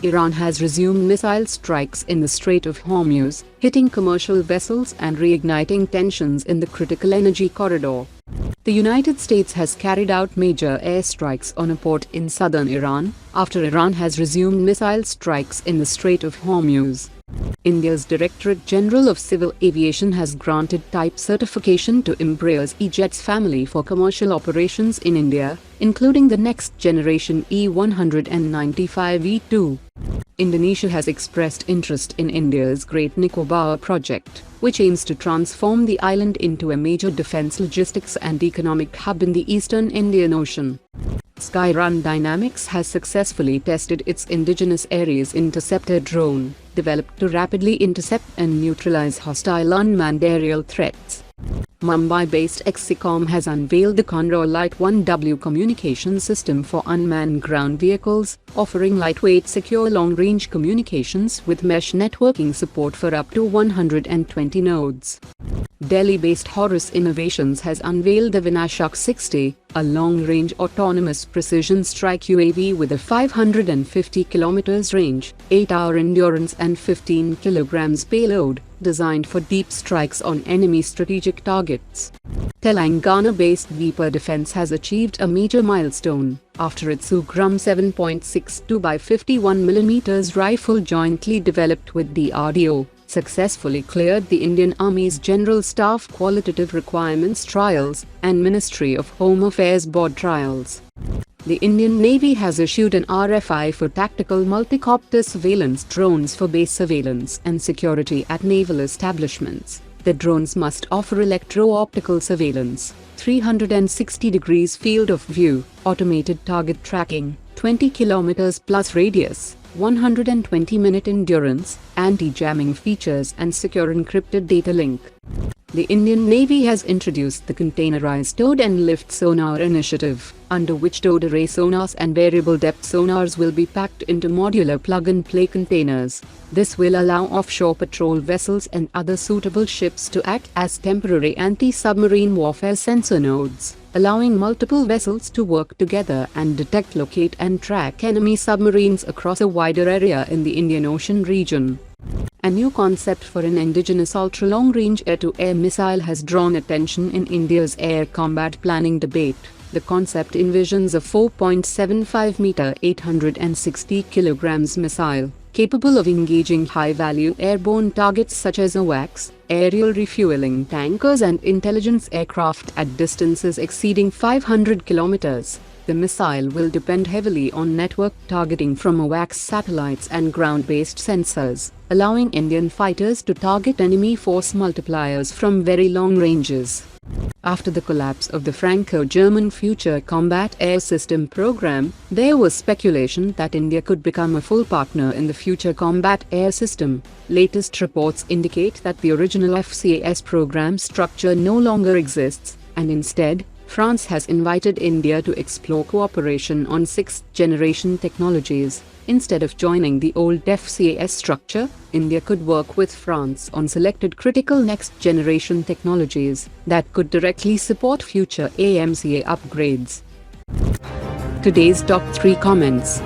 Iran has resumed missile strikes in the Strait of Hormuz, hitting commercial vessels and reigniting tensions in the critical energy corridor. The United States has carried out major airstrikes on a port in southern Iran, after Iran has resumed missile strikes in the Strait of Hormuz. India's Directorate General of Civil Aviation has granted type certification to Embraer's E-Jets family for commercial operations in India, including the next generation E195-E2. Indonesia has expressed interest in India's Great Nicobar project, which aims to transform the island into a major defense logistics and economic hub in the eastern Indian Ocean. Skyrun Dynamics has successfully tested its Indigenous Ares Interceptor drone, developed to rapidly intercept and neutralize hostile unmanned aerial threats. Mumbai-based Exicom has unveiled the Condor Lite 1W communication system for unmanned ground vehicles, offering lightweight secure long-range communications with mesh networking support for up to 120 nodes. Delhi-based Horus Innovations has unveiled the Vinashaka 60, a long-range autonomous precision strike UAV with a 550 km range, 8-hour endurance and 15 kg payload, designed for deep strikes on enemy strategic targets. Telangana-based Viper Defense has achieved a major milestone, after its Ugram 7.62 by 51 mm rifle jointly developed with DRDO, successfully cleared the Indian Army's General Staff Qualitative Requirements Trials and Ministry of Home Affairs Board Trials. The Indian Navy has issued an RFI for tactical multi-copter surveillance drones for base surveillance and security at naval establishments. The drones must offer electro-optical surveillance, 360 degrees field of view, automated target tracking, 20 km plus radius, 120-minute endurance, anti-jamming features and secure encrypted data link. The Indian Navy has introduced the Containerised Towed and Lift Sonar initiative, under which towed array sonars and variable depth sonars will be packed into modular plug-and-play containers. This will allow offshore patrol vessels and other suitable ships to act as temporary anti-submarine warfare sensor nodes, allowing multiple vessels to work together and detect, locate and track enemy submarines across a wider area in the Indian Ocean region. A new concept for an indigenous ultra-long-range air-to-air missile has drawn attention in India's air combat planning debate. The concept envisions a 4.75-meter 860 kg missile, capable of engaging high-value airborne targets such as AWACS, aerial refueling tankers and intelligence aircraft at distances exceeding 500 kilometers. The missile will depend heavily on network targeting from AWACS satellites and ground-based sensors, allowing Indian fighters to target enemy force multipliers from very long ranges. After the collapse of the Franco-German Future Combat Air System program, there was speculation that India could become a full partner in the Future Combat Air System. Latest reports indicate that the original FCAS program structure no longer exists, and instead, France has invited India to explore cooperation on 6th-generation technologies. Instead of joining the old FCAS structure, India could work with France on selected critical next-generation technologies that could directly support future AMCA upgrades. Today's top 3 comments.